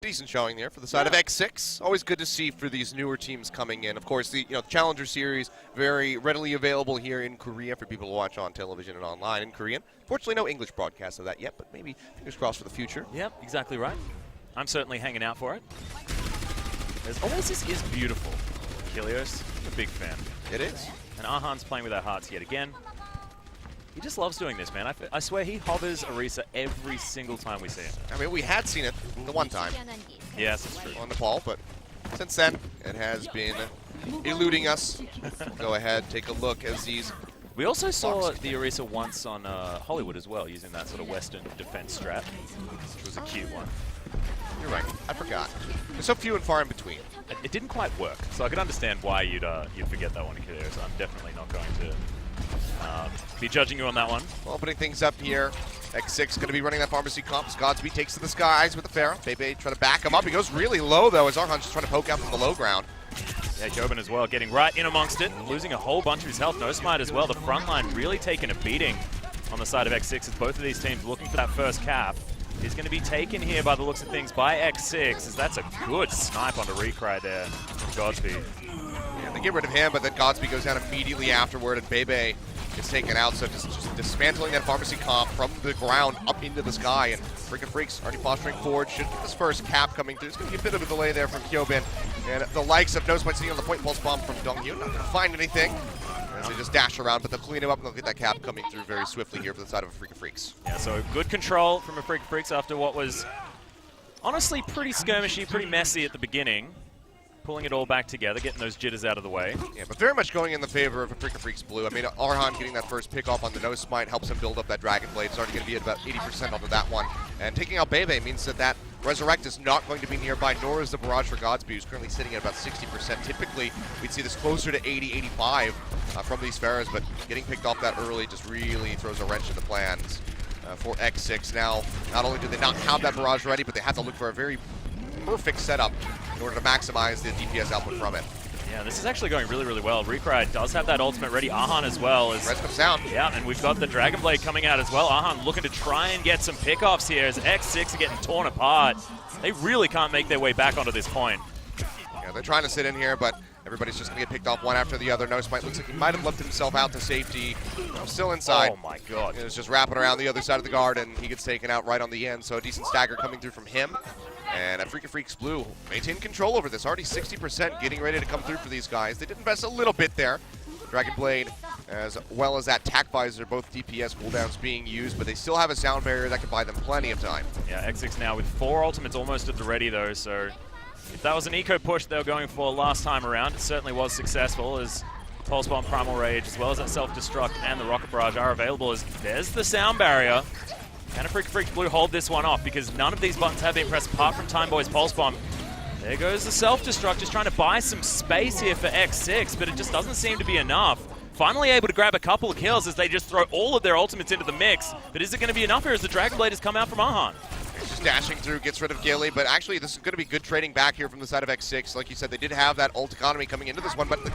Decent showing there for the side of X6. Always good to see for these newer teams coming in. Of course, the Challenger Series very readily available here in Korea for people to watch on television and online in Korean. Fortunately, no English broadcast of that yet, but maybe fingers crossed for the future. Yep, exactly right. I'm certainly hanging out for it. This is beautiful. Kilios, I'm a big fan. It is. And Ahan's playing with our hearts yet again. He just loves doing this, man. I swear he hovers Arisa every single time we see him. I mean, we had seen it the one time. Yes, it's true. On Nepal, but since then, it has been eluding us. Go ahead, take a look as these... We also saw the Arisa once on Hollywood as well, using that sort of Western defense strat, which was a cute one. You're right. I forgot. There's so few and far in between. It didn't quite work, so I can understand why you'd forget that one, Kilios. So I'm definitely not going to be judging you on that one. Well, opening things up here. X6 going to be running that pharmacy comp. Godspeed takes to the skies with the Pharaoh. Bebe trying to back him up. He goes really low, though, as Arhan's just trying to poke out from the low ground. Yeah, Jobin as well, getting right in amongst it, losing a whole bunch of his health. No Smite as well. The front line really taking a beating on the side of X6 as both of these teams looking for that first cap. He's going to be taken here by the looks of things by X6, as that's a good snipe onto Recry there from Godspeed. Yeah, they get rid of him, but then Godspeed goes down immediately afterward, and Bebe gets taken out. So just dismantling that pharmacy comp from the ground up into the sky, and Afreeca Freecs already posturing forward. Should get this first cap coming through. It's going to be a bit of a delay there from Hyobin, and the likes of No Smite sitting on the point pulse bomb from Donghyun. Not going to find anything as they just dash around, but they'll clean him up and they'll get that cap coming through very swiftly here for the side of Afreeca Freecs. Yeah, so good control from Afreeca Freecs after what was honestly pretty skirmishy, pretty messy at the beginning. Pulling it all back together, getting those jitters out of the way. Yeah, but very much going in the favor of Afreeca Freecs Blue. I mean, Arhan getting that first pick off on the No Smite helps him build up that Dragon Blade. It's already going to be at about 80% onto that one. And taking out Bebe means that Resurrect is not going to be nearby, nor is the Barrage for Godspeed, who's currently sitting at about 60%. Typically, we'd see this closer to 80, 85 from these Pharaohs, but getting picked off that early just really throws a wrench in the plans for X6. Now, not only do they not have that Barrage ready, but they have to look for a very perfect setup in order to maximize the DPS output from it. Yeah, this is actually going really, really well. Recry does have that ultimate ready. Ahan as well. Res comes down. Yeah, and we've got the Dragon Blade coming out as well. Ahan looking to try and get some pickoffs here as X6 are getting torn apart. They really can't make their way back onto this point. Yeah, they're trying to sit in here, but everybody's just going to get picked off one after the other. No Smite looks like he might have left himself out to safety. No, still inside. Oh my god. It's just wrapping around the other side of the guard, and he gets taken out right on the end. So a decent stagger coming through from him. And Afreeca Freecs Blue maintain control over this. Already 60% getting ready to come through for these guys. They did invest a little bit there. Dragon Blade, as well as that Tac Visor, both DPS cooldowns being used, but they still have a sound barrier that can buy them plenty of time. Yeah, X6 now with 4 ultimates almost at the ready though, so if that was an eco push they were going for last time around, it certainly was successful as Pulse Bomb, Primal Rage, as well as that Self-Destruct and the Rocket Barrage are available as there's the sound barrier. Can Afreeca Freecs Blue hold this one off because none of these buttons have been pressed apart from Time Boy's Pulse Bomb. There goes the Self-Destruct, just trying to buy some space here for X6, but it just doesn't seem to be enough. Finally able to grab a couple of kills as they just throw all of their ultimates into the mix, but is it going to be enough here as the Dragon Blade has come out from Ahan? He's just dashing through, gets rid of Gilly, but actually this is going to be good trading back here from the side of X6. Like you said, they did have that ult economy coming into this one, but the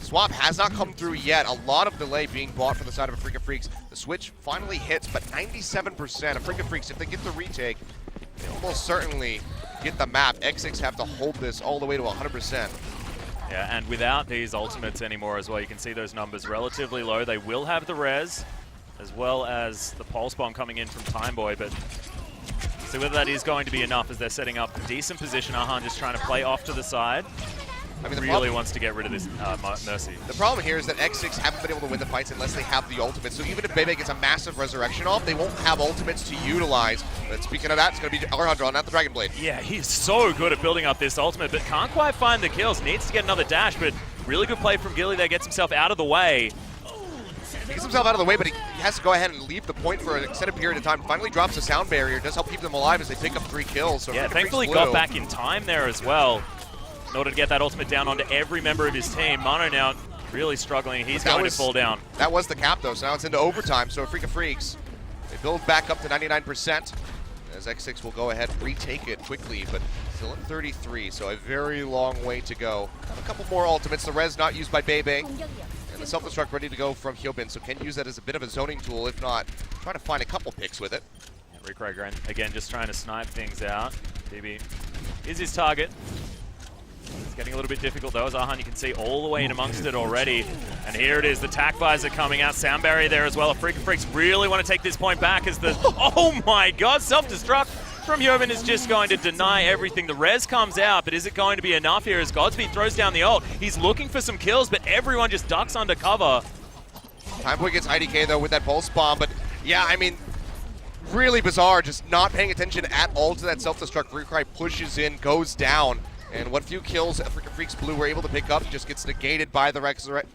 swap has not come through yet. A lot of delay being bought from the side of Afreeca Freecs. The switch finally hits, but 97%. Afreeca Freecs, if they get the retake, they almost certainly get the map. X6 have to hold this all the way to 100%. Yeah, and without these ultimates anymore as well, you can see those numbers relatively low. They will have the res, as well as the Pulse Bomb coming in from Time Boy, but see whether that is going to be enough as they're setting up a decent position. Ahan just trying to play off to the side. I mean, really wants to get rid of this Mercy. The problem here is that X6 haven't been able to win the fights unless they have the ultimate. So even if Bebe gets a massive resurrection off, they won't have ultimates to utilize. But speaking of that, it's going to be Arhan drawing out the Dragon Blade. Yeah, he's so good at building up this ultimate, but can't quite find the kills. Needs to get another dash, but really good play from Gilly there. Gets himself out of the way. He gets himself out of the way, but he has to go ahead and leave the point for an extended period of time. Finally drops a sound barrier. Does help keep them alive as they pick up 3 kills. So yeah, thankfully got back in time there as well, in order to get that ultimate down onto every member of his team. Mono now really struggling. He's going to fall down. That was the cap, though, so now it's into overtime. So Afreeca Freecs, they build back up to 99%, as X6 will go ahead and retake it quickly, but still at 33, so a very long way to go. A couple more ultimates. The res not used by Bebe, and the Self-Destruct ready to go from Hyobin, so can use that as a bit of a zoning tool. If not, try to find a couple picks with it. Recry again just trying to snipe things out. BB is his target. It's getting a little bit difficult though, as Arhan, you can see all the way in amongst it already. And here it is, the tack visor coming out, sound barrier there as well. Afreeca Freecs really want to take this point back as the, oh my god, self-destruct from Joven is just going to deny everything. The res comes out, but is it going to be enough here as Godspeed throws down the ult? He's looking for some kills, but everyone just ducks under cover. Timeboy gets IDK though with that pulse bomb, but yeah, I mean, really bizarre, just not paying attention at all to that self-destruct. Freecry pushes in, goes down, and what few kills Afreeca Freecs Blue were able to pick up just gets negated by the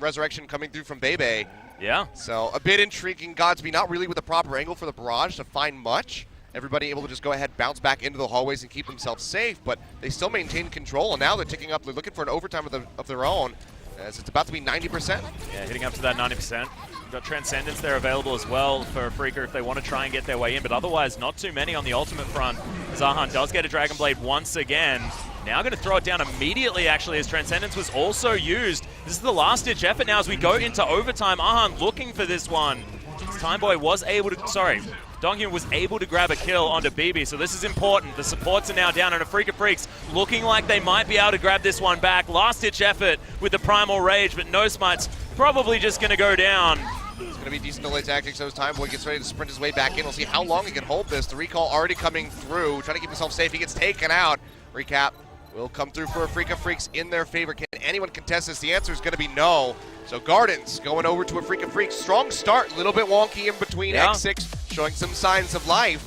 resurrection coming through from Bebe. Yeah. So a bit intriguing. Godspeed not really with the proper angle for the barrage to find much. Everybody able to just go ahead, bounce back into the hallways and keep themselves safe, but they still maintain control, and now they're ticking up. They're looking for an overtime of their own, as it's about to be 90%. Yeah, hitting up to that 90%. Got Transcendence there available as well for Afreeca if they want to try and get their way in, but otherwise not too many on the ultimate front. As Arhan does get a Dragon Blade once again. Now going to throw it down immediately, actually, as Transcendence was also used. This is the last-ditch effort now as we go into overtime. Arhan looking for this one. Timeboy was able to, Donghyun was able to grab a kill onto BB, so this is important. The supports are now down, and Afreeca Freecs looking like they might be able to grab this one back. Last-ditch effort with the Primal Rage, but No Smite's probably just going to go down. It's going to be decent delay tactics, so as Timeboy gets ready to sprint his way back in. We'll see how long he can hold this. The recall already coming through, trying to keep himself safe. He gets taken out. Recap will come through for Afreeca Freecs in their favor. Can anyone contest this? The answer is going to be no. So Gardens going over to Afreeca Freecs. Strong start, a little bit wonky in between. Yeah. X6 showing some signs of life.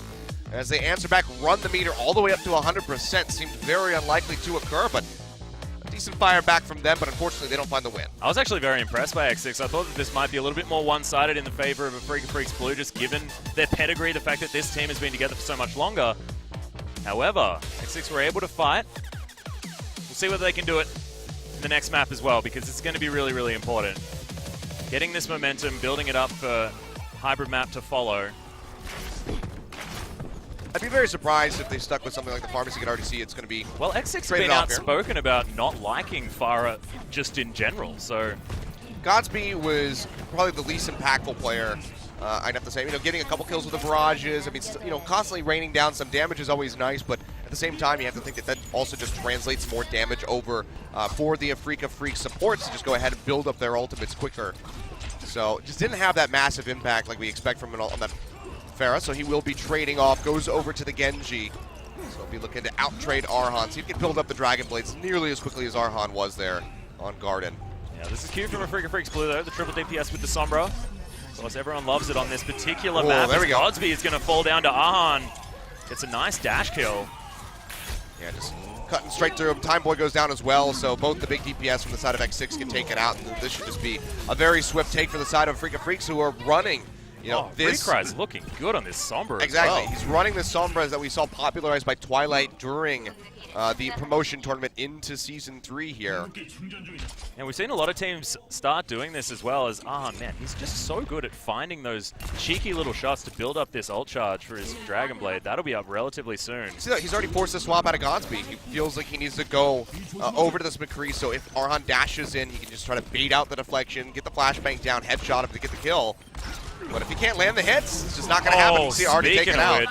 As they answer back, run the meter all the way up to 100%. Seemed very unlikely to occur, but a decent fire back from them, but unfortunately they don't find the win. I was actually very impressed by X6. I thought that this might be a little bit more one-sided in the favor of Afreeca Freecs Blue, just given their pedigree, the fact that this team has been together for so much longer. However, X6 were able to fight. We'll see whether they can do it in the next map as well, because it's going to be really, really important. Getting this momentum, building it up for hybrid map to follow. I'd be very surprised if they stuck with something like the Pharmacy. You could already see it's going to be. Well, X6 has been outspoken about not liking Pharah just in general, so. Godspeed was probably the least impactful player, I'd have to say. You know, getting a couple kills with the barrages. I mean, you know, constantly raining down some damage is always nice, but at the same time, you have to think that that also just translates more damage over for the Afreeca Freecs supports to just go ahead and build up their ultimates quicker. So just didn't have that massive impact like we expect from on that Pharah, so he will be trading off, goes over to the Genji. So he'll be looking to out-trade Arhan. See if he can build up the Dragon Blades nearly as quickly as Arhan was there on Garden. Yeah, this is cute from Afreeca Freecs Blue, though. The triple DPS with the Sombra. Of course, everyone loves it on this particular map. There we go. Godspeed is going to fall down to Arhan. It's a nice dash kill. Yeah, just cutting straight through him. Timeboy goes down as well, so both the big DPS from the side of X6 get taken out, and this should just be a very swift take for the side of Afreeca Freecs, who are running. You know, this Freecry's looking good on this Sombra. Exactly. As well. He's running the Sombras that we saw popularized by Twilight during the promotion tournament into Season 3 here. And we've seen a lot of teams start doing this as well as, man, he's just so good at finding those cheeky little shots to build up this ult charge for his Dragon Blade. That'll be up relatively soon. See that? He's already forced a swap out of Godspeed. He feels like he needs to go over to this McCree, so if Arhan dashes in, he can just try to bait out the deflection, get the flashbang down, headshot him to get the kill. But if he can't land the hits, it's just not going to happen. You see already taken out.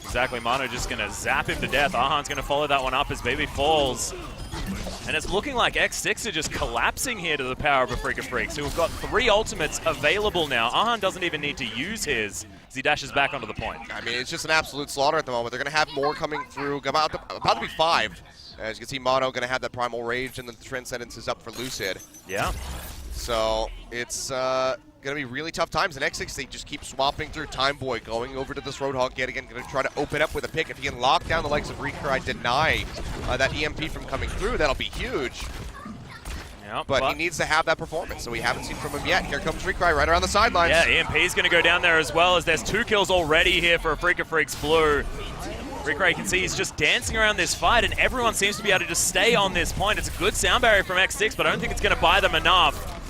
Exactly, Mano just going to zap him to death. Arhan's going to follow that one up as Baby falls. And it's looking like X6 are just collapsing here to the power of Afreeca Freecs, who have got 3 ultimates available now. Arhan doesn't even need to use his as he dashes back onto the point. I mean, it's just an absolute slaughter at the moment. They're going to have more coming through. About to be 5. As you can see, Mono going to have that Primal Rage, and the Transcendence is up for Lucid. Yeah. So it's going to be really tough times. And X6, they just keep swapping through. Timeboy going over to this Roadhog yet again, going to try to open up with a pick. If he can lock down the legs of Recry, deny that EMP from coming through, that'll be huge. Yep, but he needs to have that performance, so we haven't seen from him yet. Here comes Recry right around the sidelines. Yeah, EMP's going to go down there as well, as there's 2 kills already here for Afreeca Freecs Blue. Recry, you can see he's just dancing around this fight, and everyone seems to be able to just stay on this point. It's a good sound barrier from X6, but I don't think it's going to buy them enough.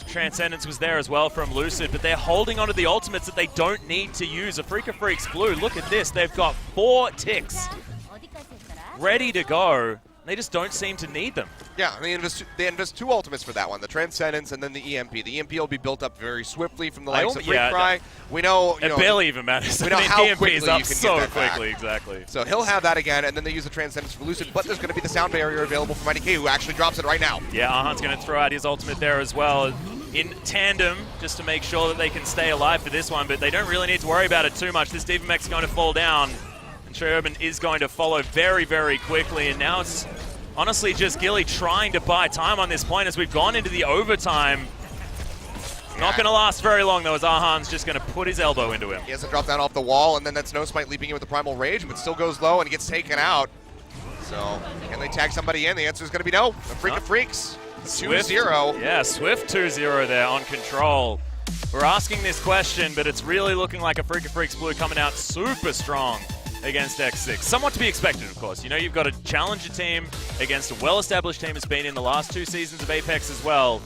Transcendence was there as well from Lucid, but they're holding onto the ultimates that they don't need to use. Afreeca Freecs Blue, look at this. They've got 4 ticks ready to go. They just don't seem to need them. Yeah, they invest 2 ultimates for that one, the Transcendence and then the EMP. The EMP will be built up very swiftly from the likes of Freecry. We know, it barely even matters. We know how quickly EMP is up you can so get that quickly, back. exactly. So he'll have that again, and then they use the Transcendence for Lucid, but there's going to be the sound barrier available for IDK, who actually drops it right now. Yeah, Arhan's going to throw out his ultimate there as well, in tandem, just to make sure that they can stay alive for this one, but they don't really need to worry about it too much. This D.Va is going to fall down, and Shoyoban is going to follow very, very quickly, and now it's honestly just Gilly trying to buy time on this point as we've gone into the overtime. Not going to last very long, though, as Arhan's just going to put his elbow into him. He has to drop down off the wall, and then that's No Smite leaping in with the Primal Rage, but still goes low and he gets taken out. So, can they tag somebody in? The answer is going to be no. Afreeca Freecs, 2-0. Yeah, Swift 2-0 there on control. We're asking this question, but it's really looking like Afreeca Freecs Blue coming out super strong against X6. Somewhat to be expected, of course. You know, you've got to challenge a team against a well-established team that's been in the last 2 seasons of Apex as well.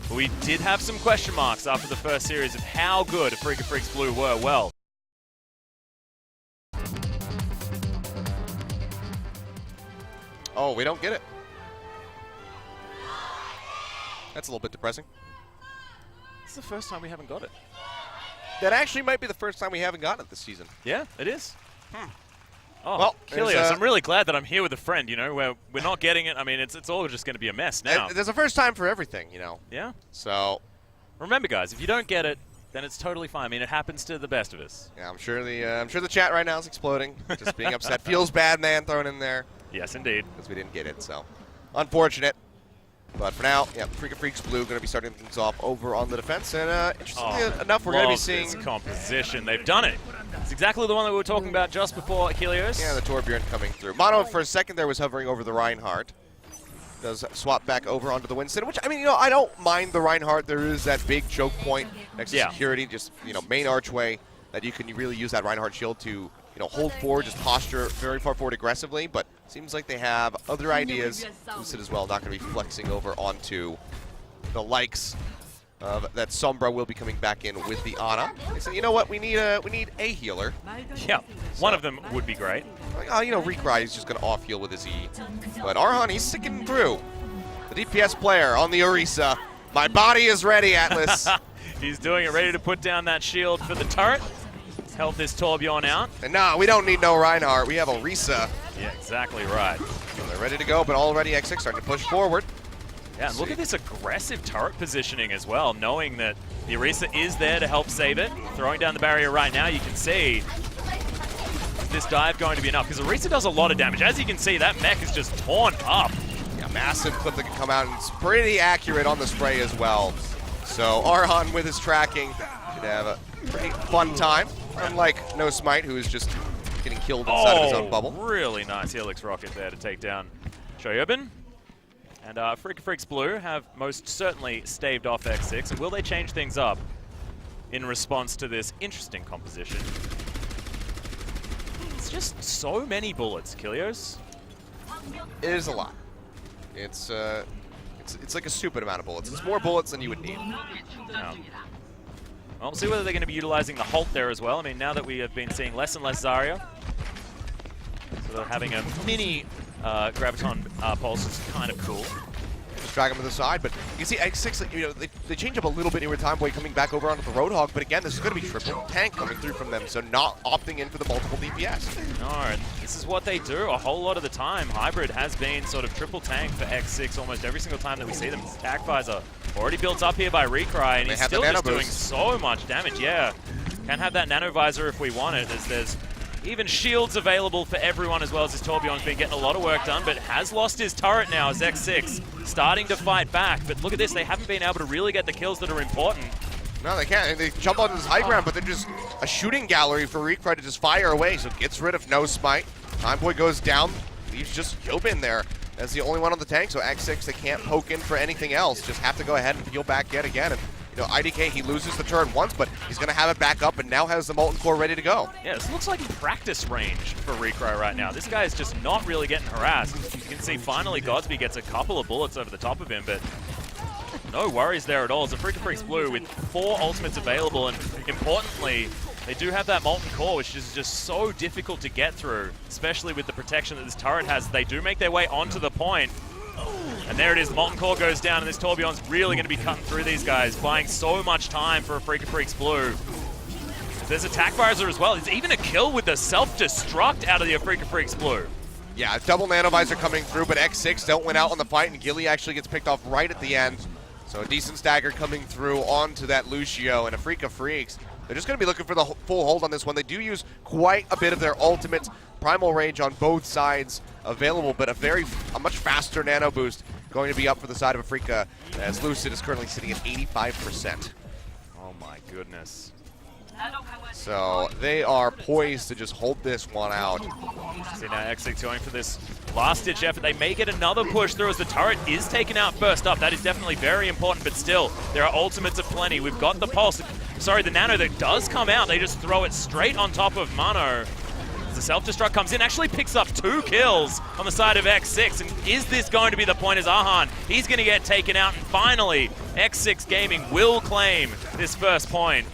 But we did have some question marks after the first series of how good Afreeca Freecs Blue were. Well, oh, we don't get it. That's a little bit depressing. it's the first time we haven't got it. That actually might be the first time we haven't gotten it this season. Yeah, it is. Oh, Well, Kilios, I'm really glad that I'm here with a friend, you know, where we're not getting it. I mean, it's all just going to be a mess now. There's a first time for everything, you know. Yeah. So, Remember, guys, if you don't get it, then it's totally fine. I mean, it happens to the best of us. yeah, I'm sure the chat right now is exploding. Just being upset. Feels bad, man, thrown in there Yes, indeed. because we didn't get it. So, unfortunate. But for now, yeah, Afreeca Freecs Blue going to be starting things off over on the defense. And interestingly enough, we're going to be seeing this composition. They've done it. It's exactly the one that we were talking about just before Helios. yeah, the Torbjorn coming through. Mono for a second there was hovering over the Reinhardt. Does swap back over onto the Winston, which, I mean, you know, I don't mind the Reinhardt. There is that big choke point next to security, just, you know, main archway that you can really use that Reinhardt shield to, you know, hold forward, just posture very far forward aggressively. But seems like they have other ideas. Lucid as well, not going to be flexing over onto the likes of that. Sombra will be coming back in with the Ana. They said, you know what, we need a healer. Yeah, one of them would be great. Like, oh, you know, Recry is just going to off-heal with his E. But Arhan, he's sticking through. The DPS player on the Orisa. My body is ready, Atlas. He's doing it, ready to put down that shield for the turret. Help this Torbjorn out. And no, we don't need no Reinhardt. We have Orisa. Yeah, exactly right. So they're ready to go, but already X6 starting to push forward. Yeah, and look at this aggressive turret positioning as well, knowing that the Orisa is there to help save it. Throwing down the barrier right now, you can see this dive going to be enough, because Orisa does a lot of damage. As you can see, that mech is just torn up. Yeah, massive clip that can come out, and it's pretty accurate on the spray as well. So Arhan with his tracking should have a pretty fun time, unlike No Smite, who is just getting killed inside of his own bubble. Really nice Helix rocket there to take down Shoyoban. And Afreeca Freecs Blue have most certainly staved off X6. And will they change things up in response to this interesting composition? It's just so many bullets, Kilios. It is a lot. It's like a stupid amount of bullets. It's more bullets than you would need. Well, we'll see whether they're going to be utilizing the Halt there as well. I mean, now that we have been seeing less and less Zarya, so they're having a mini Graviton pulse is kind of cool. Just drag him to the side, but you see X6, you know, they change up a little bit here with Time Boy coming back over onto the Roadhog, but again, this is going to be triple tank coming through from them, so not opting in for the multiple DPS. No, and this is what they do a whole lot of the time. Hybrid has been sort of triple tank for X6 almost every single time that we see them. Stack visor already built up here by Recry, and he's still just doing so much damage. Yeah, can have that nano visor if we want it, as there's even shields available for everyone, as well as this Torbjorn's been getting a lot of work done, but has lost his turret now as X6 starting to fight back. But look at this, they haven't been able to really get the kills that are important. No, they can't. They jump onto this high ground, but they're just a shooting gallery for Recry to just fire away, so gets rid of No Smite. Time Boy goes down, leaves just Yobin there as the only one on the tank, so X6, they can't poke in for anything else, just have to go ahead and peel back yet again. And you know, IDK, he loses the turret once, but he's going to have it back up and now has the Molten Core ready to go. Yeah, this looks like practice range for Recry right now. This guy is just not really getting harassed. You can see finally Godsby gets a couple of bullets over the top of him, but no worries there at all. As Afreeca Freecs Blue with 4 ultimates available, and importantly, They do have that Molten Core, which is just so difficult to get through, especially with the protection that this turret has. They do make their way onto the point. And there it is, the Molten Core goes down, and this Tourbillon's really going to be cutting through these guys, buying so much time for Afreeca Freecs Blue. There's Attack Visor as well. There's even a kill with the self-destruct out of the Afreeca Freecs Blue. Yeah, double Nano Visor coming through, but X6 don't win out on the fight, and Gilly actually gets picked off right at the end. So a decent stagger coming through onto that Lucio, and Afreeca Freecs, they're just going to be looking for the full hold on this one. They do use quite a bit of their ultimates, primal range on both sides available, but a much faster nano boost going to be up for the side of Afreeca, as Lucid is currently sitting at 85%. Oh my goodness. So they are poised to just hold this one out. See now X6 going for this last-ditch effort. They may get another push through as the turret is taken out first up. That is definitely very important, but still, there are ultimates aplenty. We've got the pulse. Sorry, the nano that does come out, they just throw it straight on top of Mano. As the self-destruct comes in, actually picks up 2 kills on the side of X6. And is this going to be the point as Arhan? He's going to get taken out, and finally, X6 Gaming will claim this first point.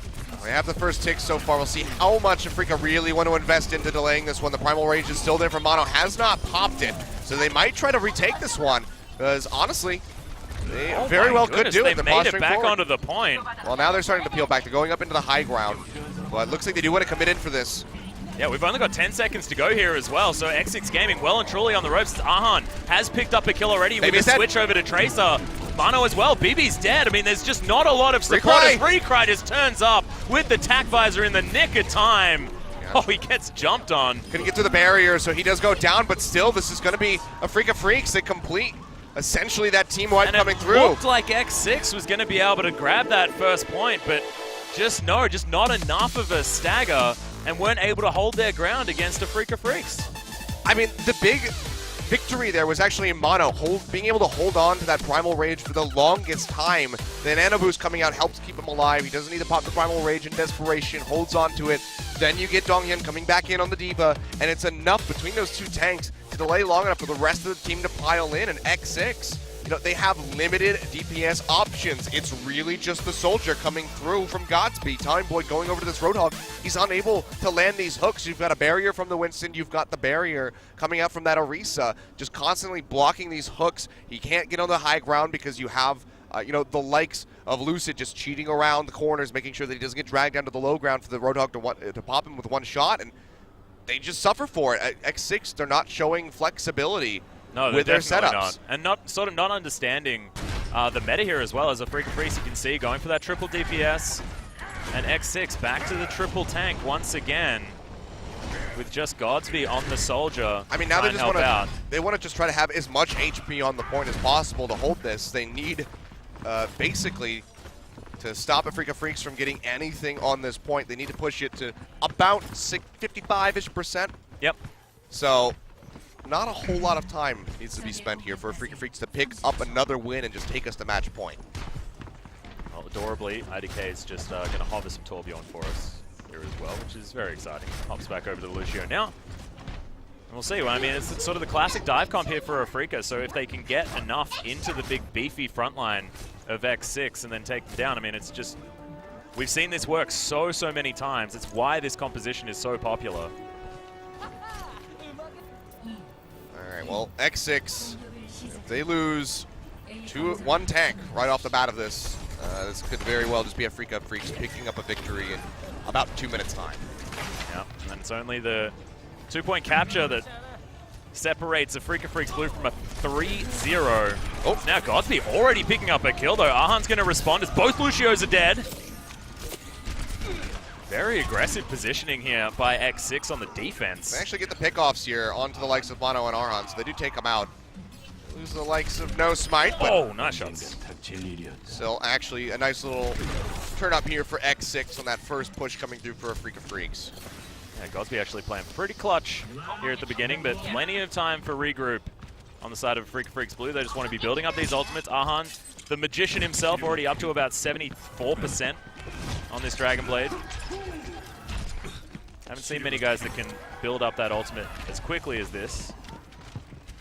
We have the first tick so far. We'll see how much Afreeca really want to invest into delaying this one. The Primal Rage is still there for Mono, has not popped it. So they might try to retake this one, because honestly, they very well could do it. They made it back onto the point. Well, now they're starting to peel back. They're going up into the high ground. But it looks like they do want to commit in for this. Yeah, we've only got 10 seconds to go here as well, so X6 Gaming well and truly on the ropes. Arhan has picked up a kill already with a switch over to Tracer. Mano as well, BB's dead. I mean, there's just not a lot of support as Freecry just turns up with the Tac Visor in the nick of time. Oh, he gets jumped on. Couldn't get to the barrier, so he does go down, but still, this is going to be Afreeca Freecs that complete essentially that team wipe coming through. It looked like X6 was going to be able to grab that first point, but just not enough of a stagger, and weren't able to hold their ground against Afreeca Freecs. I mean, the big victory there was actually in Mono, being able to hold on to that Primal Rage for the longest time. The Nano Boost coming out helps keep him alive. He doesn't need to pop the Primal Rage in desperation, holds on to it. Then you get Donghyun coming back in on the D.Va, and it's enough between those two tanks to delay long enough for the rest of the team to pile in, and X6, you know, they have limited DPS options. It's really just the Soldier coming through from Godspeed. Time Boy going over to this Roadhog. He's unable to land these hooks. You've got a barrier from the Winston. You've got the barrier coming out from that Orisa, just constantly blocking these hooks. He can't get on the high ground because you have, you know, the likes of Lucid just cheating around the corners, making sure that he doesn't get dragged down to the low ground for the Roadhog to pop him with one shot, and they just suffer for it. X6, they're not showing flexibility. No, with their setups. Not. And not understanding the meta here as well. As Afreeca Freecs, you can see, going for that triple DPS. And X6 back to the triple tank once again, with just Godsby on the Soldier. I mean, now they just want to just try to have as much HP on the point as possible to hold this. They need basically to stop Afreeca Freecs from getting anything on this point. They need to push it to about 55-ish%. Yep. So not a whole lot of time needs to be spent here for Afreeca Freecs to pick up another win and just take us to match point. Well, adorably, IDK is just going to hover some Tourbillon for us here as well, which is very exciting. Hops back over to Lucio now. And we'll see. Well, I mean, it's sort of the classic dive comp here for Afreeca, so if they can get enough into the big beefy front line of X6 and then take them down, I mean, it's just, we've seen this work so many times. It's why this composition is so popular. Alright, well, X6, if they lose one tank right off the bat of this, this could very well just be Afreeca Freecs picking up a victory in about 2 minutes' time. Yeah, and it's only the 2-point capture that separates Afreeca Freecs Blue from a 3-0. Oh, now Godsby already picking up a kill, though. Arhan's going to respond as both Lucios are dead. Very aggressive positioning here by X6 on the defense. They actually get the pickoffs here onto the likes of Mono and Arhan, so they do take them out. Lose the likes of No Smite, but oh, nice shots. Still actually a nice little turn up here for X6 on that first push coming through for Afreeca Freecs. Yeah, Godsby actually playing pretty clutch here at the beginning, but plenty of time for regroup on the side of Afreeca Freecs Blue. They just want to be building up these ultimates. Arhan, the Magician himself, already up to about 74% on this Dragon Blade. Haven't seen many guys that can build up that ultimate as quickly as this.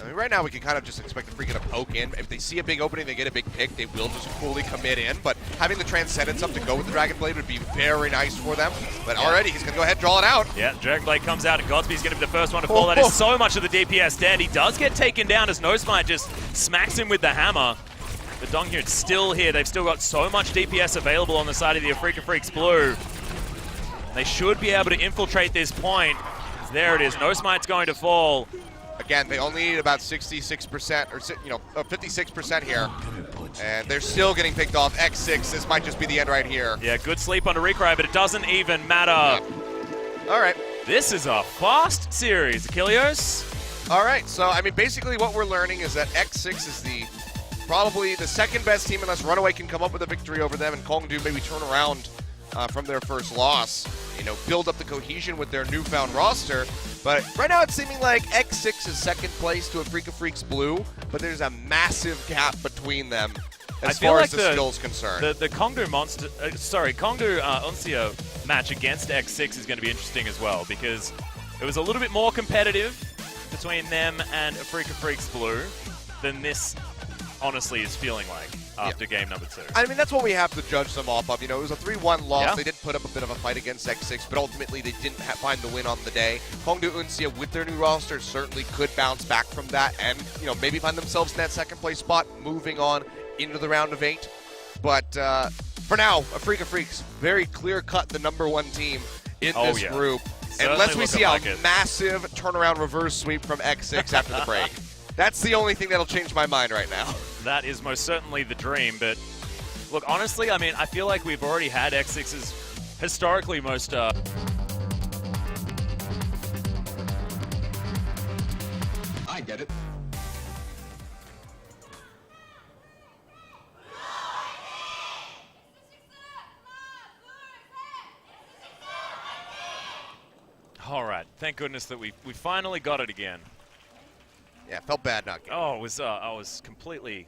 I mean, right now we can kind of just expect Afreeca to poke in. If they see a big opening, they get a big pick, they will just fully commit in. But having the Transcendence up to go with the Dragon Blade would be very nice for them. But already he's going to go ahead and draw it out. Yeah, Dragon Blade comes out, and Godspeed's going to be the first one to fall. That is so much of the DPS dead. He does get taken down as No Smite just smacks him with the hammer. But Donghyun's still here. They've still got so much DPS available on the side of the Afreeca Freecs blue. They should be able to infiltrate this point. There it is. No Smite's going to fall. Again, they only need about 66%, or 56% here. And they're still getting picked off. X6, this might just be the end right here. Yeah, good sleep on the Recry, but it doesn't even matter. Yeah. All right. This is a fast series, Achilles. All right, so I mean, basically what we're learning is that X6 is probably the second best team unless Runaway can come up with a victory over them and Kongdu maybe turn around from their first loss, build up the cohesion with their newfound roster. But right now it's seeming like X6 is second place to Afreeca Freecs blue, but there's a massive gap between them as far as the skill's concerned. The Kongdu Kongdu Uncia match against X6 is going to be interesting as well, because it was a little bit more competitive between them and Afreeca Freecs blue than this honestly is feeling like after game number 2. I mean, that's what we have to judge them off of. It was a 3-1 loss. Yeah. They did put up a bit of a fight against X6, but ultimately they didn't find the win on the day. Kongdu Uncia, with their new roster, certainly could bounce back from that and, maybe find themselves in that second place spot, moving on into the round of 8. But for now, Afreeca Freecs, very clear-cut the #1 team in this group. Certainly, unless we see a massive turnaround reverse sweep from X6 after the break. That's the only thing that'll change my mind right now. That is most certainly the dream, but look, honestly, I mean, I feel like we've already had X6's historically most... I get it. All right, thank goodness that we finally got it again. Yeah, felt bad not getting it. I was completely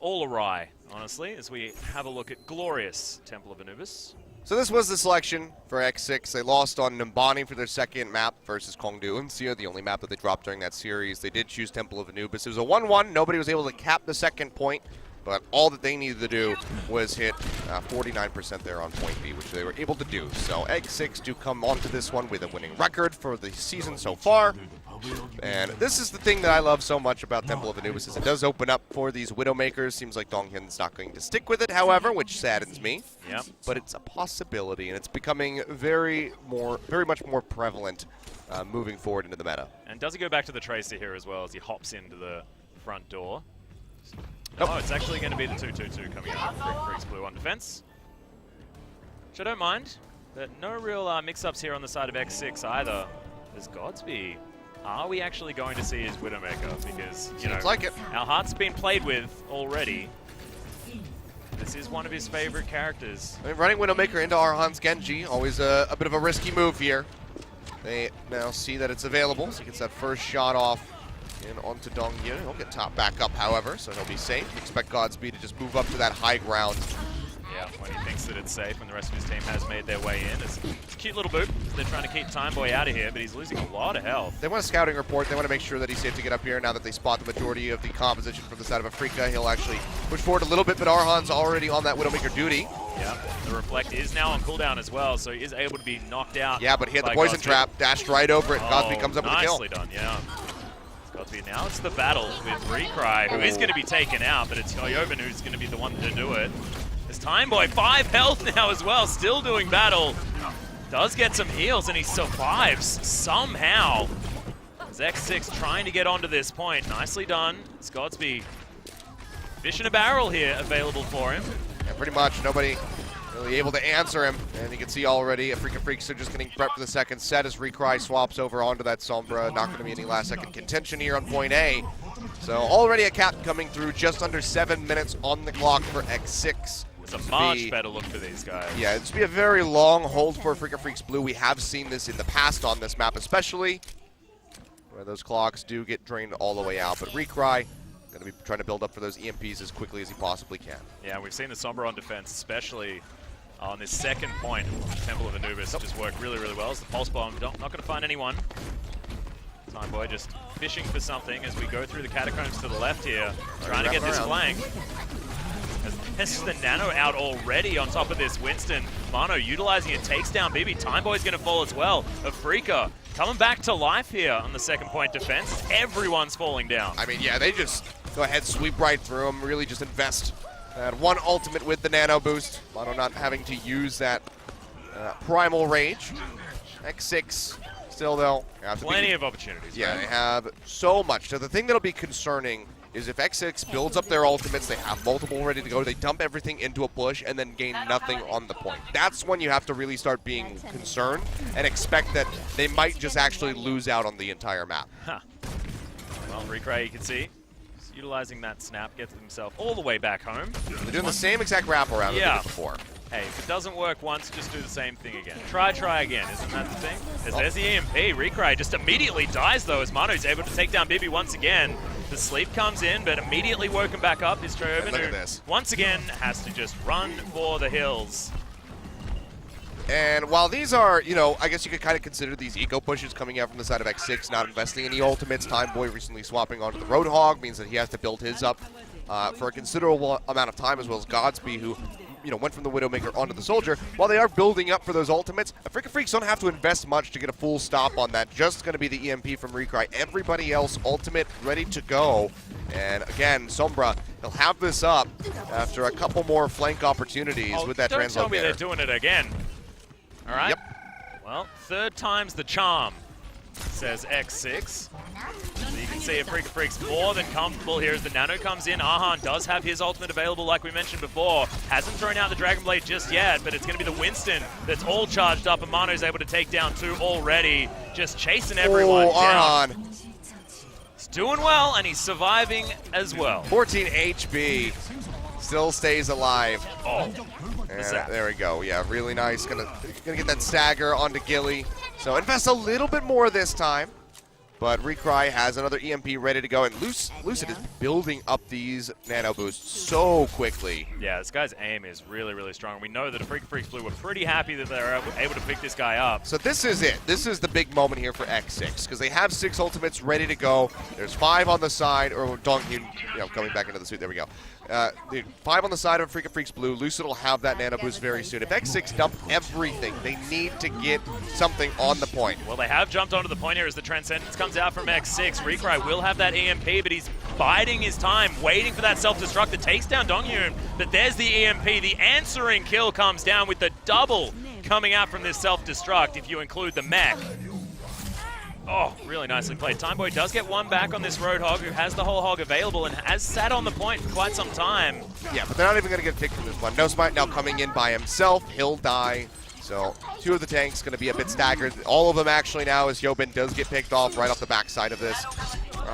all awry, honestly, as we have a look at glorious Temple of Anubis. So this was the selection for X6. They lost on Nimbani for their second map versus Kongdu Uncia, the only map that they dropped during that series. They did choose Temple of Anubis. It was a 1-1. Nobody was able to cap the second point, but all that they needed to do was hit 49% there on point B, which they were able to do. So X6 do come onto this one with a winning record for the season so far. And this is the thing that I love so much about Temple of Anubis, is it does open up for these Widowmakers. Seems like Donghyun's not going to stick with it, however, which saddens me. Yep. But it's a possibility, and it's becoming very much more prevalent moving forward into the meta. And does he go back to the Tracer here as well as he hops into the front door? Nope. Oh, it's actually going to be the 2-2-2 coming out of Freecs blue on defense. Which I don't mind, but no real mix-ups here on the side of X6 either. As Godspeed, are we actually going to see his Widowmaker? Because, Seems like it. Our heart's been played with already. This is one of his favorite characters. I mean, running Widowmaker into Arhan's Genji, always a bit of a risky move here. They now see that it's available, so he gets that first shot off in onto Donghyun. He'll get top back up, however, so he'll be safe. Expect Godspeed to just move up to that high ground. Yeah, when he thinks that it's safe, when the rest of his team has made their way in. It's a cute little boop. They're trying to keep Timeboy out of here, but he's losing a lot of health. They want a scouting report. They want to make sure that he's safe to get up here. Now that they spot the majority of the composition from the side of Afreeca, he'll actually push forward a little bit, but Arhan's already on that Widowmaker duty. Yeah, the Reflect is now on cooldown as well, so he is able to be knocked out. Yeah, but he had the poison trap, dashed right over it. Godspeed comes up with a kill. Nicely done, yeah. Godspeed, now it's the battle with Recry, who is going to be taken out, but it's Koyoban who's going to be the one to do it. Timeboy, 5 health now as well, still doing battle. Does get some heals, and he survives somehow. As X6 trying to get onto this point. Nicely done. It's Godspeed. Fish in a barrel here available for him. Yeah, pretty much. Nobody really able to answer him. And you can see already Afreeca Freecs are just getting prepped for the second set as Recry swaps over onto that Sombra. Not going to be any last-second contention here on point A. So already a cap coming through, just under 7 minutes on the clock for X6. It's a much better look for these guys. Yeah, it's be a very long hold for Afreeca Freecs blue. We have seen this in the past on this map, especially where those clocks do get drained all the way out. But Recry going to be trying to build up for those EMPs as quickly as he possibly can. Yeah, we've seen the Sombra on defense, especially on this second point. Temple of Anubis just worked really, really well. As the Pulse Bomb, not going to find anyone. Timeboy just fishing for something as we go through the catacombs to the left here, trying to get this flank. This is the Nano out already on top of this Winston. Mano utilizing it, takes down Bibi. Timeboy's going to fall as well. Afreeca coming back to life here on the second point defense. Everyone's falling down. I mean, yeah, they just go ahead, sweep right through them, really just invest that one ultimate with the Nano boost. Mano not having to use that Primal Rage. X6 still, though. Plenty of opportunities. Yeah, right? they have so much. So the thing that'll be concerning is if X6 builds up their ultimates, they have multiple ready to go, they dump everything into a push and then gain nothing on the point. That's when you have to really start being concerned and expect that they might just actually lose out on the entire map. Huh. Well, Recry, you can see, he's utilizing that snap, gets himself all the way back home. They're doing the same exact wraparound that they did before. Hey, if it doesn't work once, just do the same thing again. Try again, isn't that the thing? There's the EMP. Recry just immediately dies, though, as Mano's able to take down Bibi once again. The sleep comes in, but immediately woken back up is Choyobin, who once again has to just run for the hills. And while these are, you know, I guess you could kind of consider these eco pushes coming out from the side of X6, not investing any ultimates. Timeboy recently swapping onto the Roadhog means that he has to build his up for a considerable amount of time, as well as Godsby, who, you know, went from the Widowmaker onto the Soldier. While they are building up for those ultimates, Afreeca Freecs don't have to invest much to get a full stop on that. Just going to be the EMP from Recry. Everybody else ultimate ready to go. And again, Sombra, he'll have this up after a couple more flank opportunities with that Don't tell me translocator. they're doing it again. All right. Yep. Well, third time's the charm, says X6. So you can see Afreeca Freecs more than comfortable here as the Nano comes in. Arhan does have his ultimate available like we mentioned before. Hasn't thrown out the Dragon Blade just yet, but it's going to be the Winston that's all charged up, and Mano's able to take down two already. Just chasing everyone down. Arhan. He's doing well, and he's surviving as well. 14 HP. Still stays alive. Oh, and there we go. Yeah, really nice. Gonna get that stagger onto Gilly. So invest a little bit more this time. But Recry has another EMP ready to go, and Lucid is building up these nano boosts so quickly. Yeah, this guy's aim is really, really strong. We know that Afreeca Freecs Blue were pretty happy that they were able to pick this guy up. So this is it. This is the big moment here for X6, because they have 6 ultimates ready to go. There's 5 on the side, or Donghyun, you know, coming back into the suit. There we go. 5 on the side of Afreeca Freecs Blue. Lucid will have that nano boost very soon. If X6 dump everything, they need to get something on the point. Well, they have jumped onto the point here as the Transcendence comes out from X6. Recry will have that EMP, but he's biding his time, waiting for that self-destruct that takes down Donghyun. But there's the EMP. The answering kill comes down with the double coming out from this self-destruct, if you include the mech. Oh, really nicely played. Timeboy does get one back on this Roadhog, who has the whole hog available and has sat on the point for quite some time. Yeah, but they're not even going to get picked from this one. No Smite now coming in by himself. He'll die. So 2 of the tanks going to be a bit staggered. All of them actually now, as Yobin does get picked off right off the backside of this.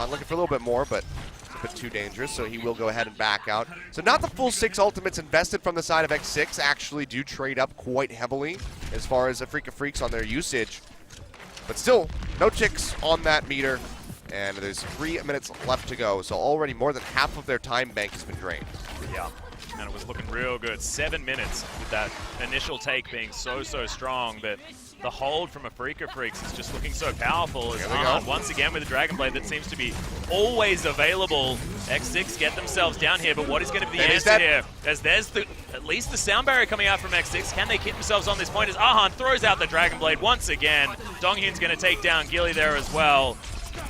Looking for a little bit more, but it's a bit too dangerous, so he will go ahead and back out. So not the full 6 ultimates invested from the side of X6 actually do trade up quite heavily as far as Afreeca Freecs on their usage. But still, no ticks on that meter, and there's 3 minutes left to go, so already more than half of their time bank has been drained. Yeah, and it was looking real good. 7 minutes with that initial take being so strong, but the hold from Afreeca Freecs is just looking so powerful. As once again with the Dragon Blade that seems to be always available. X6 get themselves down here, but what is going to be the answer here? As there's at least the sound barrier coming out from X6. Can they keep themselves on this point as Arhan throws out the Dragon Blade once again? Donghyun's going to take down Gilly there as well.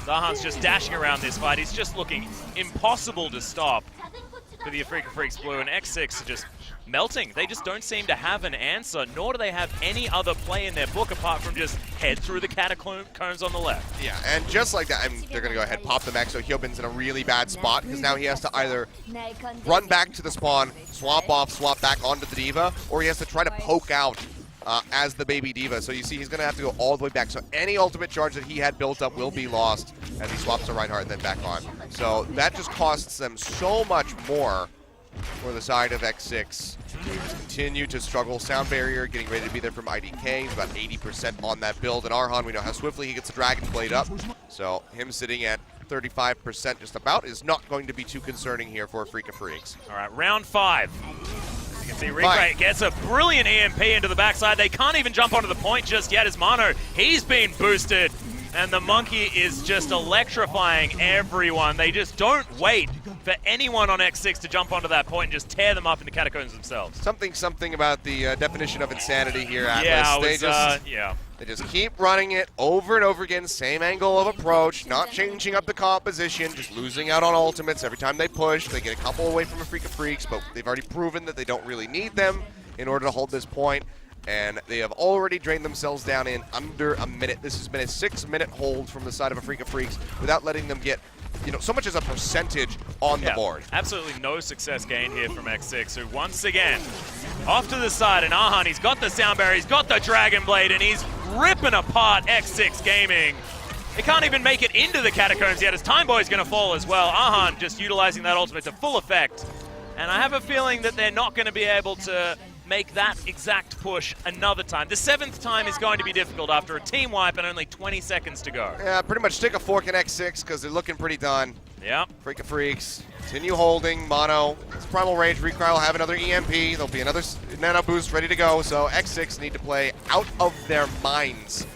Arhan's just dashing around this fight. He's just looking impossible to stop for the Afreeca Freecs Blue, and X6 are just melting. They just don't seem to have an answer, nor do they have any other play in their book apart from just head through the catacombs on the left. Yeah, and just like that, they're going to go ahead and pop the mech, so Hyobin's in a really bad spot, because now he has to either run back to the spawn, swap off, swap back onto the Diva, or he has to try to poke out as the baby Diva. So you see he's going to have to go all the way back. So any ultimate charge that he had built up will be lost as he swaps to Reinhardt and then back on. So that just costs them so much more for the side of X6. They just continue to struggle. Sound barrier getting ready to be there from IDK. He's about 80% on that build. And Arhan, we know how swiftly he gets the Dragon Blade up. So him sitting at 35% just about is not going to be too concerning here for Afreeca Freecs. All right, round 5. You can see Recry gets a brilliant EMP into the backside. They can't even jump onto the point just yet as Mano, he's been boosted. And the monkey is just electrifying everyone. They just don't wait for anyone on X6 to jump onto that point and just tear them up into catacombs themselves. Something about the definition of insanity here, Atlas. Yeah, They just keep running it over and over again, same angle of approach, not changing up the composition, just losing out on ultimates every time they push. They get a couple away from Afreeca Freecs, but they've already proven that they don't really need them in order to hold this point. And they have already drained themselves down in under a minute. This has been a 6-minute hold from the side of Afreeca Freecs without letting them get, so much as a percentage on the board. Absolutely no success gained here from X6, who once again, off to the side, and Arhan, he's got the sound barrier, he's got the Dragon Blade, and he's ripping apart X6 Gaming. They can't even make it into the catacombs yet, as Timeboy's going to fall as well. Arhan just utilizing that ultimate to full effect. And I have a feeling that they're not going to be able to make that exact push another time. The 7th time is going to be difficult after a team wipe and only 20 seconds to go. Yeah, pretty much stick a fork in X6 because they're looking pretty done. Yeah. Afreeca Freecs continue holding. Mono, it's Primal Rage. Recry will have another EMP. There'll be another nano boost ready to go. So X6 need to play out of their minds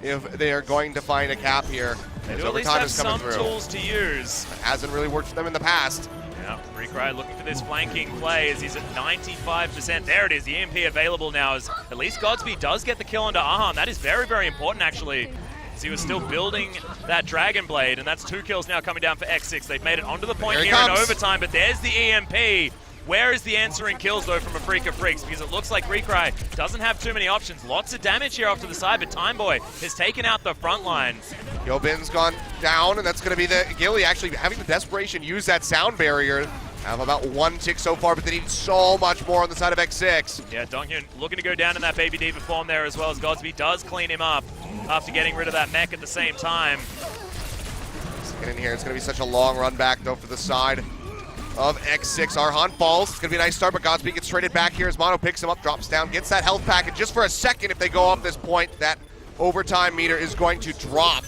if they are going to find a cap here. They do at least have some tools to use. It hasn't really worked for them in the past. Yeah, Recry looking for this flanking play as he's at 95%. There it is, the EMP available now as at least Godspeed does get the kill onto Arhan. That is very, very important actually, as he was still building that Dragon Blade, and that's 2 kills now coming down for X6. They've made it onto the point here in overtime, but there's the EMP. Where is the answering kills though from Afreeca Freecs? Because it looks like Recry doesn't have too many options. Lots of damage here off to the side, but Timeboy has taken out the front line. Yobin's gone down, and that's going to be the Gilly actually having the desperation use that sound barrier. Have about 1 tick so far, but they need so much more on the side of X6. Yeah, Donghyun looking to go down in that Baby Diva form there as well, as Godspeed does clean him up after getting rid of that mech at the same time. Let's get in here. It's going to be such a long run back though for the side of X6. Arhan falls. It's going to be a nice start, but Godspeed gets traded back here as Mono picks him up, drops down, gets that health packet just for a second. If they go off this point, that overtime meter is going to drop.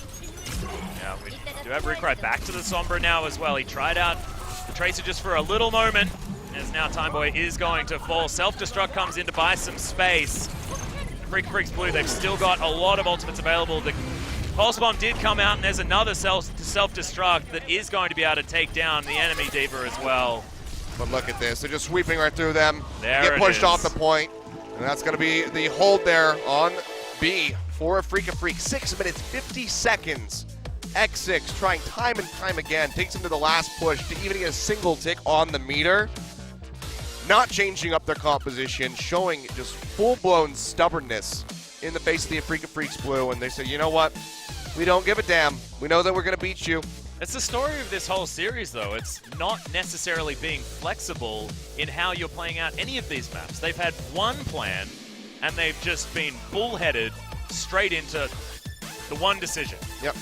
Yeah, we do have Recry back to the Sombra now as well. He tried out the Tracer just for a little moment, as now Timeboy is going to fall. Self-destruct comes in to buy some space. Afreeca Freecs Blue, they've still got a lot of ultimates available. The Pulse Bomb did come out, and there's another self-destruct that is going to be able to take down the enemy Diva as well. But look at this. They're just sweeping right through them. There get pushed off the point. And that's going to be the hold there on B for Afreeca Freecs. 6 minutes, 50 seconds. X6 trying time and time again. Takes him to the last push to even get a single tick on the meter. Not changing up their composition, showing just full-blown stubbornness in the face of the Afreeca Freecs Blue. And they say, you know what? We don't give a damn. We know that we're going to beat you. It's the story of this whole series, though. It's not necessarily being flexible in how you're playing out any of these maps. They've had one plan, and they've just been bullheaded straight into the one decision. Yep.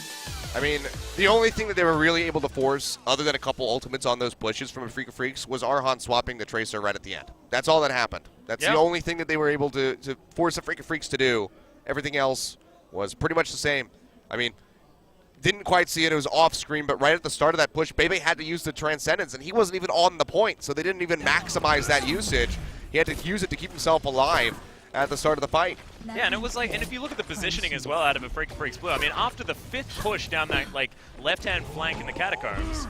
I mean, the only thing that they were really able to force, other than a couple ultimates on those pushes from Afreeca Freecs, was Arhan swapping the Tracer right at the end. That's all that happened. That's the only thing that they were able to force Afreeca Freecs to do. Everything else was pretty much the same. I mean, didn't quite see it. It was off screen, but right at the start of that push, Bebe had to use the Transcendence, and he wasn't even on the point, so they didn't even maximize that usage. He had to use it to keep himself alive at the start of the fight. Yeah, and it was like, and if you look at the positioning as well out of Afreeca Freecs Blue, I mean, after the 5th push down that left-hand flank in the catacombs,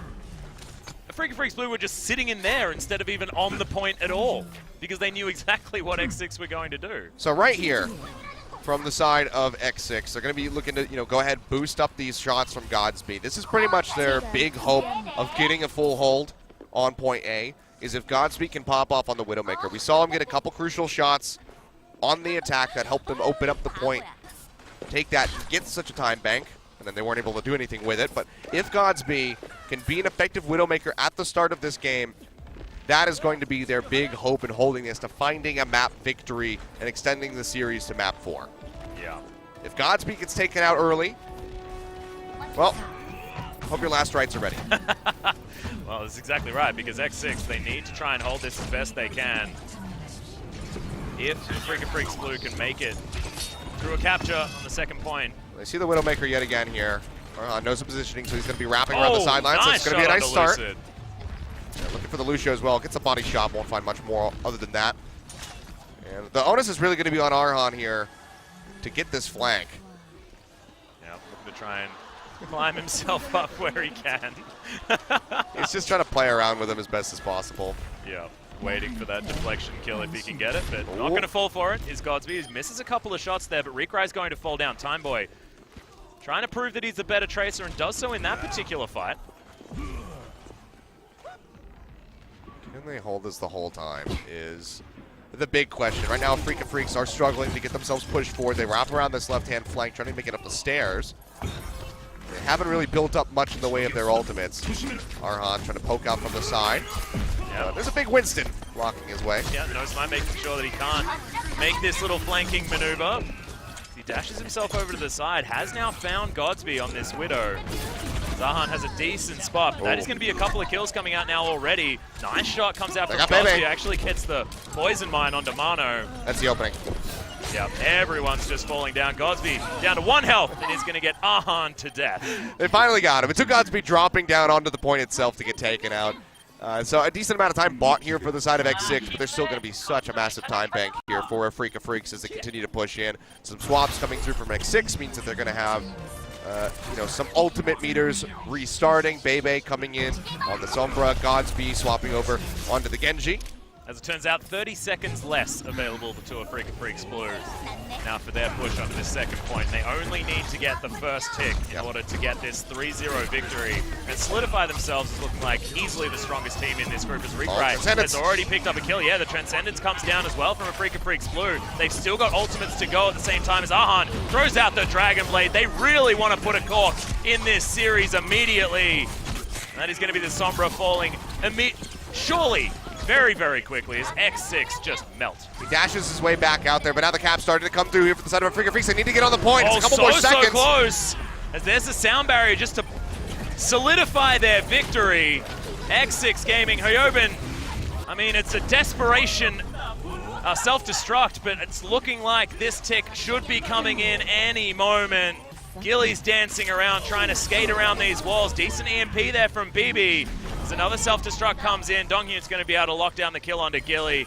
Afreeca Freecs Blue were just sitting in there instead of even on the point at all, because they knew exactly what X6 were going to do. So right here, from the side of X6, they're going to be looking to, go ahead, boost up these shots from Godspeed. This is pretty much their big hope of getting a full hold on point A, is if Godspeed can pop off on the Widowmaker. We saw him get a couple crucial shots on the attack that helped them open up the point, take that, get such a time bank, and then they weren't able to do anything with it. But if Godspeed can be an effective Widowmaker at the start of this game, that is going to be their big hope in holding this, to finding a map victory and extending the series to map 4. Yeah. If Godspeed gets taken out early, well, hope your last rights are ready. Well, that's exactly right, because X6, they need to try and hold this as best they can. If Afreeca Freecs Blue can make it through a capture on the 2nd point. They see the Widowmaker yet again here. Knows the positioning, so he's going to be wrapping around the sidelines. Nice, so it's going to be a nice start. Lucid. Yeah, looking for the Lucio as well. Gets a body shot, won't find much more other than that. And the onus is really going to be on Arhan here to get this flank. Yeah, looking try and climb himself up where he can. He's just trying to play around with him as best as possible. Yeah, waiting for that deflection kill if he can get it, but not going to fall for it is Godsby. He misses a couple of shots there, but Reekrai is going to fall down. Timeboy trying to prove that he's the better Tracer and does so in that particular fight. Can they hold this the whole time is the big question. Right now, Afreeca Freecs are struggling to get themselves pushed forward. They wrap around this left-hand flank, trying to make it up the stairs. They haven't really built up much in the way of their ultimates. Arhan trying to poke out from the side. Yeah, there's a big Winston blocking his way. Yeah, Nosmite making sure that he can't make this little flanking maneuver. He dashes himself over to the side, has now found Godsby on this Widow. Zahan has a decent spot, but that is going to be a couple of kills coming out now already. Nice shot comes out from Godsby, actually gets the poison mine onto Mano. That's the opening. Yeah, everyone's just falling down. Godsby down to 1 health and is going to get Arhan to death. They finally got him. It took Godsby dropping down onto the point itself to get taken out. So a decent amount of time bought here for the side of X6, but there's still going to be such a massive time bank here for Afreeca Freecs as they continue to push in. Some swaps coming through from X6 means that they're going to have some ultimate meters restarting. Bebe coming in on the Sombra, Godsby swapping over onto the Genji. As it turns out, 30 seconds less available to Afreeca Freecs Blue. Now for their push onto this second point. They only need to get the first tick in order to get this 3-0 victory and solidify themselves as looking like easily the strongest team in this group as Reekrai has already picked up a kill. Yeah, the Transcendence comes down as well from Afreeca Freecs Blue. They've still got ultimates to go at the same time as Arhan throws out the Dragon Blade. They really want to put a cork in this series immediately. And that is going to be the Sombra falling surely very, very quickly as X6 just melts. He dashes his way back out there, but now the cap starting to come through here for the side of Afreeca Freecs. They need to get on the point. It's a couple more seconds. So close. As there's a sound barrier just to solidify their victory. X6 Gaming, Hyobin, I mean, it's a desperation self-destruct, but it's looking like this tick should be coming in any moment. Gilly's dancing around, trying to skate around these walls. Decent EMP there from BB. As another self-destruct comes in, Donghyun's going to be able to lock down the kill onto Gilly.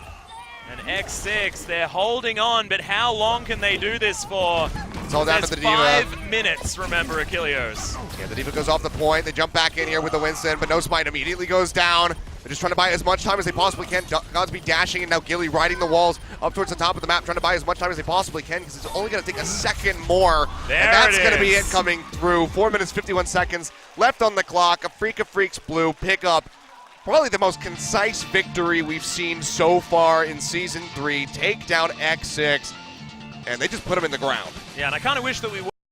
And X6, they're holding on, but how long can they do this for? It's all down to the Diva. 5 minutes, remember, Achilleos. Yeah, the Diva goes off the point. They jump back in here with the Winston, but Nosmite immediately goes down. They're just trying to buy as much time as they possibly can. Godsby dashing, and now Gilly riding the walls up towards the top of the map, trying to buy as much time as they possibly can, because it's only going to take a second more. There and that's going to be it coming through. 4 minutes, 51 seconds left on the clock. Afreeca Freecs Blue pick up probably the most concise victory we've seen so far in Season 3. Take down X6, and they just put him in the ground. Yeah, and I kind of wish that we